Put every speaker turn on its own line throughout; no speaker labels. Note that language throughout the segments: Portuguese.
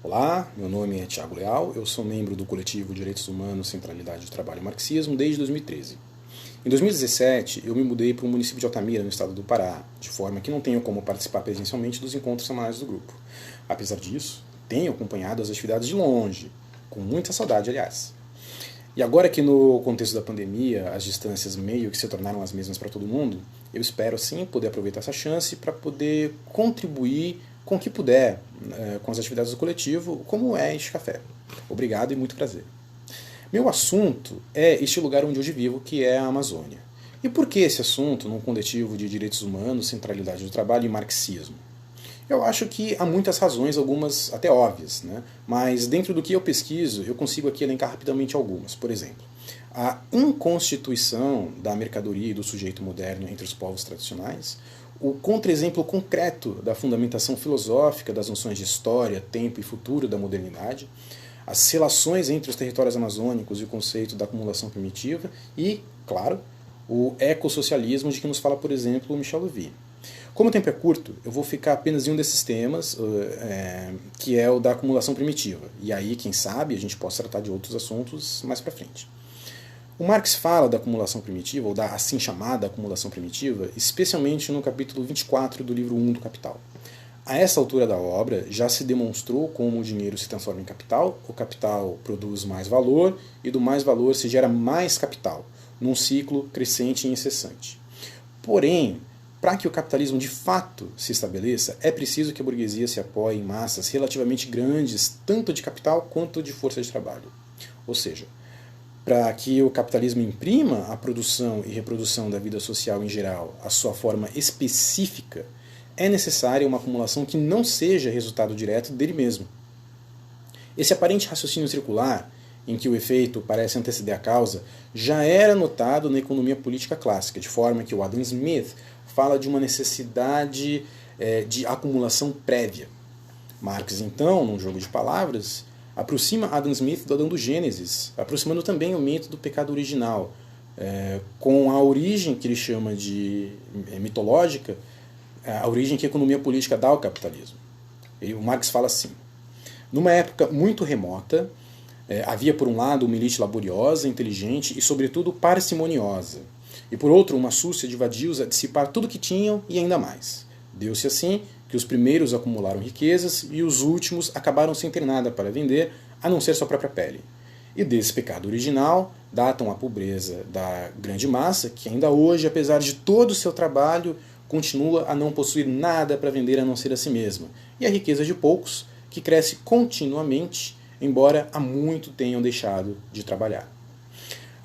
Olá, meu nome é Thiago Leal, eu sou membro do coletivo Direitos Humanos, Centralidade do Trabalho e Marxismo desde 2013. Em 2017, eu me mudei para o município de Altamira, no estado do Pará, de forma que não tenho como participar presencialmente dos encontros semanais do grupo. Apesar disso, tenho acompanhado as atividades de longe, com muita saudade, aliás. E agora que no contexto da pandemia as distâncias meio que se tornaram as mesmas para todo mundo, eu espero sim poder aproveitar essa chance para poder contribuir com o que puder com as atividades do coletivo, como é este café. Obrigado e muito prazer. Meu assunto é este lugar onde hoje vivo, que é a Amazônia. E por que esse assunto num coletivo de direitos humanos, centralidade do trabalho e marxismo? Eu acho que há muitas razões, algumas até óbvias, né? Mas dentro do que eu pesquiso, eu consigo aqui elencar rapidamente algumas. Por exemplo, a inconstituição da mercadoria e do sujeito moderno entre os povos tradicionais, o contra-exemplo concreto da fundamentação filosófica das noções de história, tempo e futuro da modernidade, as relações entre os territórios amazônicos e o conceito da acumulação primitiva e, claro, o ecossocialismo de que nos fala, por exemplo, o Michel Levy. Como o tempo é curto, eu vou ficar apenas em um desses temas, que é o da acumulação primitiva. E aí, quem sabe, a gente possa tratar de outros assuntos mais para frente. O Marx fala da acumulação primitiva, ou da assim chamada acumulação primitiva, especialmente no capítulo 24 do livro 1 do Capital. A essa altura da obra, já se demonstrou como o dinheiro se transforma em capital, o capital produz mais valor, e do mais valor se gera mais capital, num ciclo crescente e incessante. Porém, para que o capitalismo de fato se estabeleça, é preciso que a burguesia se apoie em massas relativamente grandes, tanto de capital quanto de força de trabalho. Ou seja, para que o capitalismo imprima a produção e reprodução da vida social em geral a sua forma específica, é necessária uma acumulação que não seja resultado direto dele mesmo. Esse aparente raciocínio circular, em que o efeito parece anteceder a causa, já era notado na economia política clássica, de forma que o Adam Smith fala de uma necessidade de acumulação prévia. Marx, então, num jogo de palavras, aproxima Adam Smith do Adão do Gênesis, aproximando também o mito do pecado original, com a origem que ele chama de mitológica, a origem que a economia política dá ao capitalismo. O Marx fala assim: numa época muito remota, havia por um lado uma elite laboriosa, inteligente e sobretudo parcimoniosa, e por outro uma súcia de vadios a dissipar tudo que tinham e ainda mais. Deu-se assim que os primeiros acumularam riquezas e os últimos acabaram sem ter nada para vender, a não ser sua própria pele. E desse pecado original datam a pobreza da grande massa, que ainda hoje, apesar de todo o seu trabalho, continua a não possuir nada para vender a não ser a si mesma, e a riqueza de poucos, que cresce continuamente, embora há muito tenham deixado de trabalhar.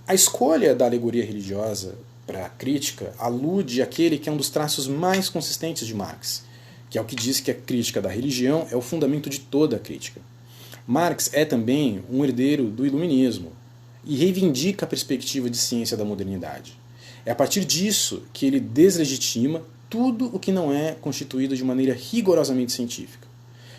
A escolha da alegoria religiosa para a crítica alude àquele que é um dos traços mais consistentes de Marx, que é o que diz que a crítica da religião é o fundamento de toda a crítica. Marx é também um herdeiro do iluminismo e reivindica a perspectiva de ciência da modernidade. É a partir disso que ele deslegitima tudo o que não é constituído de maneira rigorosamente científica.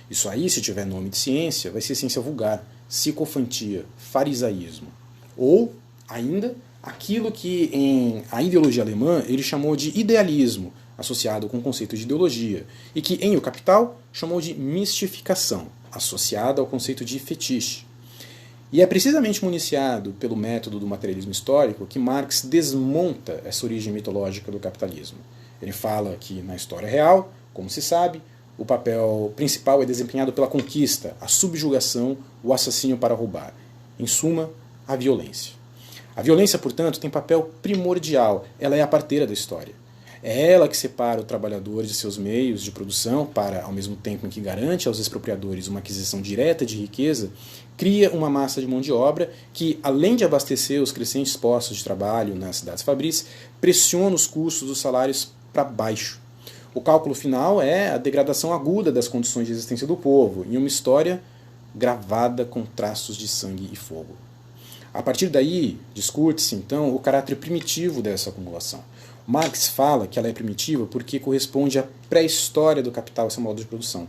Isso aí, se tiver nome de ciência, vai ser ciência vulgar, psicofantia, farisaísmo. Ou, ainda, aquilo que em a ideologia alemã ele chamou de idealismo, associado com o conceito de ideologia, e que em O Capital chamou de mistificação, associada ao conceito de fetiche. E é precisamente municiado pelo método do materialismo histórico que Marx desmonta essa origem mitológica do capitalismo. Ele fala que na história real, como se sabe, o papel principal é desempenhado pela conquista, a subjugação, o assassínio para roubar. Em suma, a violência. A violência, portanto, tem papel primordial, ela é a parteira da história. É ela que separa o trabalhador de seus meios de produção para, ao mesmo tempo em que garante aos expropriadores uma aquisição direta de riqueza, cria uma massa de mão de obra que, além de abastecer os crescentes postos de trabalho nas cidades fabris, pressiona os custos dos salários para baixo. O cálculo final é a degradação aguda das condições de existência do povo, em uma história gravada com traços de sangue e fogo. A partir daí, discute-se, então, o caráter primitivo dessa acumulação. Marx fala que ela é primitiva porque corresponde à pré-história do capital e seu modo de produção.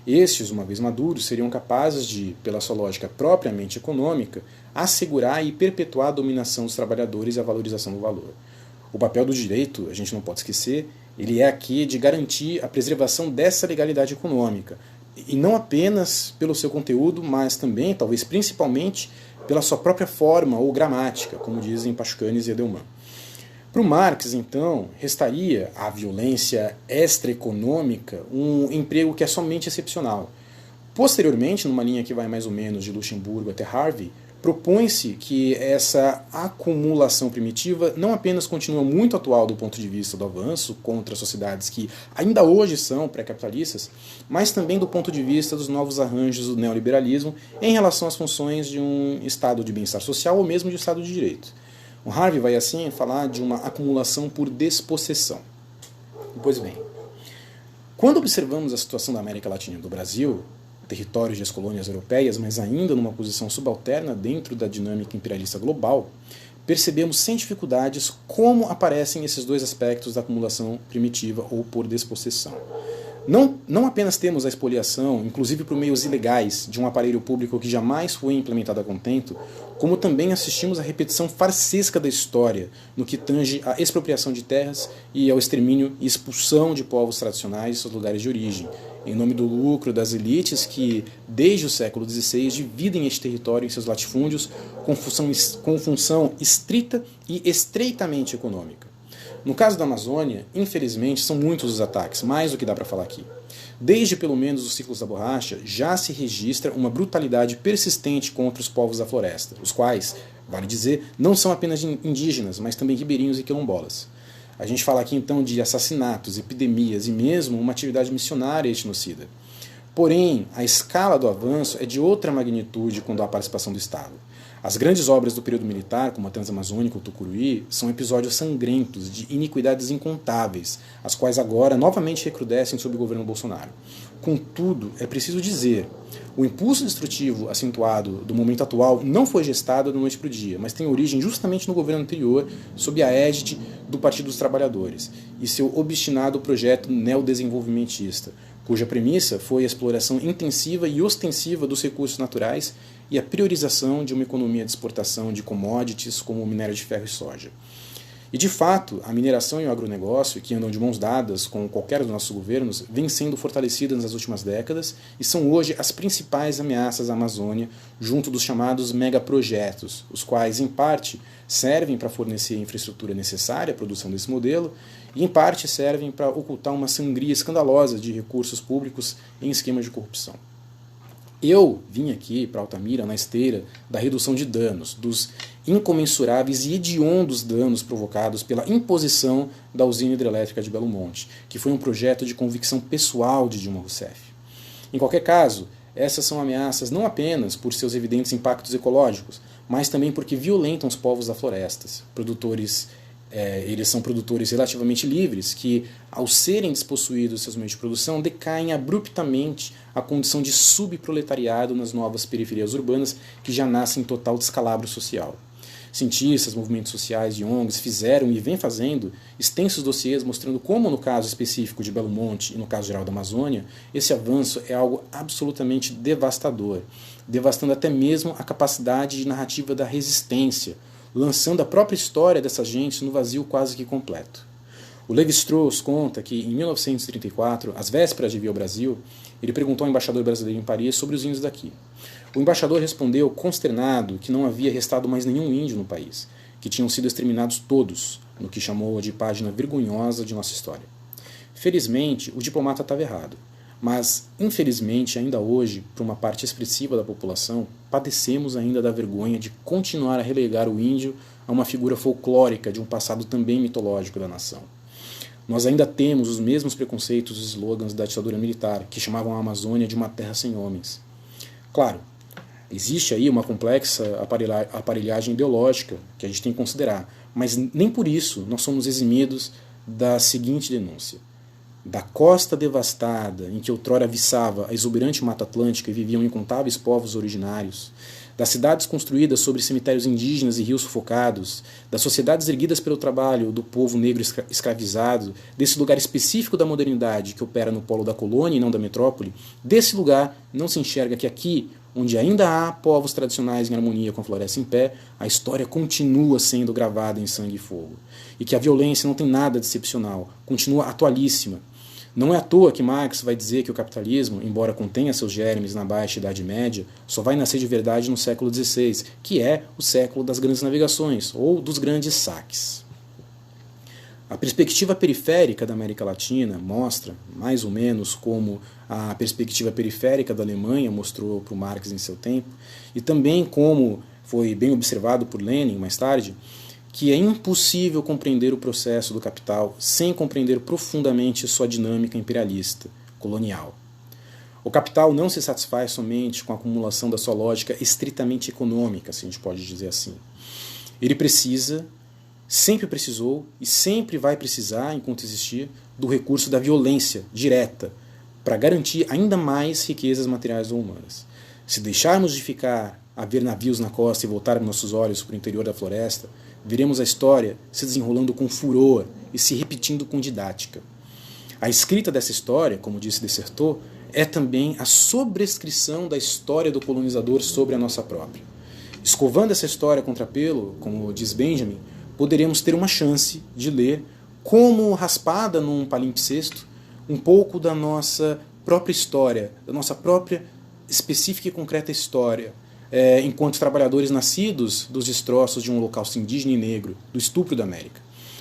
Estes, uma vez maduros, seriam capazes de, pela sua lógica propriamente econômica, assegurar e perpetuar a dominação dos trabalhadores e a valorização do valor. O papel do direito, a gente não pode esquecer, ele é aqui de garantir a preservação dessa legalidade econômica, e não apenas pelo seu conteúdo, mas também, talvez principalmente, pela sua própria forma ou gramática, como dizem Pachucanes e Edelman. Para o Marx, então, restaria à violência extraeconômica um emprego que é somente excepcional. Posteriormente, numa linha que vai mais ou menos de Luxemburgo até Harvey, propõe-se que essa acumulação primitiva não apenas continua muito atual do ponto de vista do avanço contra sociedades que ainda hoje são pré-capitalistas, mas também do ponto de vista dos novos arranjos do neoliberalismo em relação às funções de um estado de bem-estar social ou mesmo de um estado de direito. O Harvey vai assim falar de uma acumulação por despossessão. Pois bem, quando observamos a situação da América Latina e do Brasil, territórios das colônias europeias, mas ainda numa posição subalterna dentro da dinâmica imperialista global, percebemos sem dificuldades como aparecem esses dois aspectos da acumulação primitiva ou por despossessão. Não apenas temos a expoliação, inclusive por meios ilegais, de um aparelho público que jamais foi implementado a contento, como também assistimos à repetição farsesca da história no que tange à expropriação de terras e ao extermínio e expulsão de povos tradicionais de seus lugares de origem, em nome do lucro das elites que, desde o século XVI, dividem este território em seus latifúndios com função estrita e estreitamente econômica. No caso da Amazônia, infelizmente, são muitos os ataques, mais do que dá para falar aqui. Desde pelo menos os ciclos da borracha, já se registra uma brutalidade persistente contra os povos da floresta, os quais, vale dizer, não são apenas indígenas, mas também ribeirinhos e quilombolas. A gente fala aqui então de assassinatos, epidemias e mesmo uma atividade missionária etnocida. Porém, a escala do avanço é de outra magnitude quando há a participação do Estado. As grandes obras do período militar, como a Transamazônica ou o Tucuruí, são episódios sangrentos de iniquidades incontáveis, as quais agora novamente recrudescem sob o governo Bolsonaro. Contudo, é preciso dizer, o impulso destrutivo acentuado do momento atual não foi gestado da noite para o dia, mas tem origem justamente no governo anterior, sob a égide do Partido dos Trabalhadores, e seu obstinado projeto neodesenvolvimentista, cuja premissa foi a exploração intensiva e ostensiva dos recursos naturais e a priorização de uma economia de exportação de commodities como o minério de ferro e soja. E, de fato, a mineração e o agronegócio, que andam de mãos dadas com qualquer dos nossos governos, vêm sendo fortalecidas nas últimas décadas e são hoje as principais ameaças à Amazônia, junto dos chamados megaprojetos, os quais, em parte, servem para fornecer a infraestrutura necessária à produção desse modelo e, em parte, servem para ocultar uma sangria escandalosa de recursos públicos em esquemas de corrupção. Eu vim aqui para Altamira na esteira da redução de danos, dos incomensuráveis e hediondos danos provocados pela imposição da usina hidrelétrica de Belo Monte, que foi um projeto de convicção pessoal de Dilma Rousseff. Em qualquer caso, essas são ameaças não apenas por seus evidentes impactos ecológicos, mas também porque violentam os povos das florestas, eles são produtores relativamente livres que, ao serem despossuídos de seus meios de produção, decaem abruptamente à condição de subproletariado nas novas periferias urbanas que já nascem em total descalabro social. Cientistas, movimentos sociais e ONGs fizeram e vêm fazendo extensos dossiês mostrando como, no caso específico de Belo Monte e no caso geral da Amazônia, esse avanço é algo absolutamente devastador, devastando até mesmo a capacidade de narrativa da resistência, lançando a própria história dessas gentes no vazio quase que completo. O Levi-Strauss conta que, em 1934, às vésperas de vir ao Brasil, ele perguntou ao embaixador brasileiro em Paris sobre os índios daqui. O embaixador respondeu, consternado, que não havia restado mais nenhum índio no país, que tinham sido exterminados todos, no que chamou de página vergonhosa de nossa história. Felizmente, o diplomata estava errado. Mas, infelizmente, ainda hoje, para uma parte expressiva da população, padecemos ainda da vergonha de continuar a relegar o índio a uma figura folclórica de um passado também mitológico da nação. Nós ainda temos os mesmos preconceitos e slogans da ditadura militar, que chamavam a Amazônia de uma terra sem homens. Claro, existe aí uma complexa aparelhagem ideológica que a gente tem que considerar, mas nem por isso nós somos eximidos da seguinte denúncia. Da costa devastada, em que outrora viçava a exuberante Mata Atlântica e viviam incontáveis povos originários, das cidades construídas sobre cemitérios indígenas e rios sufocados, das sociedades erguidas pelo trabalho do povo negro escravizado, desse lugar específico da modernidade que opera no polo da colônia e não da metrópole, desse lugar não se enxerga que aqui, onde ainda há povos tradicionais em harmonia com a floresta em pé, a história continua sendo gravada em sangue e fogo. E que a violência não tem nada de excepcional, continua atualíssima. Não é à toa que Marx vai dizer que o capitalismo, embora contenha seus germes na Baixa Idade Média, só vai nascer de verdade no século XVI, que é o século das grandes navegações, ou dos grandes saques. A perspectiva periférica da América Latina mostra, mais ou menos, como a perspectiva periférica da Alemanha mostrou para o Marx em seu tempo, e também como foi bem observado por Lenin mais tarde, que é impossível compreender o processo do capital sem compreender profundamente sua dinâmica imperialista, colonial. O capital não se satisfaz somente com a acumulação da sua lógica estritamente econômica, se a gente pode dizer assim. Ele precisa, sempre precisou e sempre vai precisar, enquanto existir, do recurso da violência direta para garantir ainda mais riquezas materiais ou humanas. Se deixarmos de ficar a ver navios na costa e voltarmos nossos olhos para o interior da floresta, veremos a história se desenrolando com furor e se repetindo com didática. A escrita dessa história, como disse Dessertot, é também a sobrescrição da história do colonizador sobre a nossa própria. Escovando essa história contra pelo, como diz Benjamin, poderemos ter uma chance de ler, como raspada num palimpsesto, um pouco da nossa própria história, da nossa própria específica e concreta história, enquanto trabalhadores nascidos dos destroços de um holocausto indígena e negro, do estupro da América.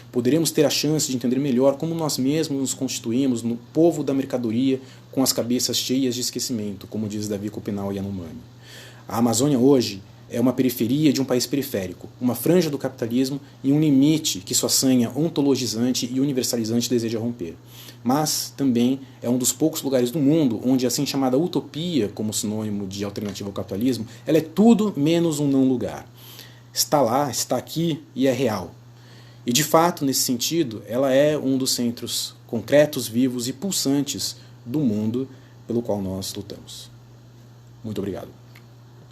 Poderemos ter a chance de entender melhor como nós mesmos nos constituímos no povo da mercadoria com as cabeças cheias de esquecimento, como diz Davi Copenau Yanomami. A Amazônia hoje é uma periferia de um país periférico, uma franja do capitalismo e um limite que sua sanha ontologizante e universalizante deseja romper. Mas também é um dos poucos lugares do mundo onde a assim chamada utopia, como sinônimo de alternativa ao capitalismo, ela é tudo menos um não lugar. Está lá, está aqui e é real. E de fato, nesse sentido, ela é um dos centros concretos, vivos e pulsantes do mundo pelo qual nós lutamos. Muito obrigado.